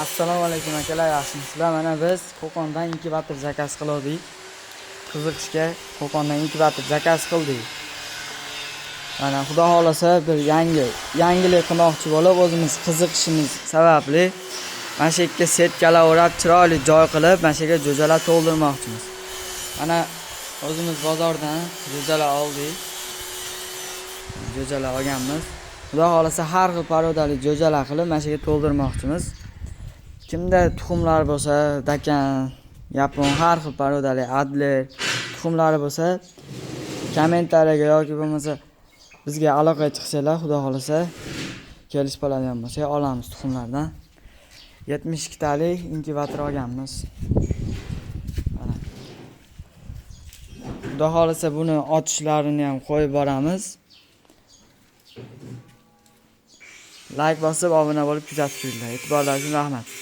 Assalomu alaykum akalar, yaxshimisizlar? Mana biz Qo'qondan inkubator zakaz qildik. Qiziqishga Qo'qondan inkubator zakaz qildik. Mana xudo xolasa bir yangilik qilmoqchi bo'lib, o'zimiz qiziqishimiz sababli mana shu yerga setkalar o'rab, chiroyli joy qilib, mana shu yerga jo'jalar to'ldirmoqchimiz. Mana o'zimiz bozordan jo'jalar oldik. Jo'jalar olganmiz. Xudo xolasa har xil parodali jo'jalar qilib, mana shu yerga to'ldirmoqchimiz. Kimda tuxumlar bo'lsa, dakan, yapon, har xil parodali adler tuxumlari bo'lsa, kommentariyaga yoki bo'lmasa bizga aloqa chiqsanglar, xudo xolasa kelish bo'ladigan bo'lsa, olamiz tuxumlardan. 72 talik inkubator olganmiz. Mana. Xudo xolasa buni ochishlarini ham qo'yib boramiz. Like bosib, obuna bo'lib kuzatib turinglar. E'tiborlaringiz uchun rahmat.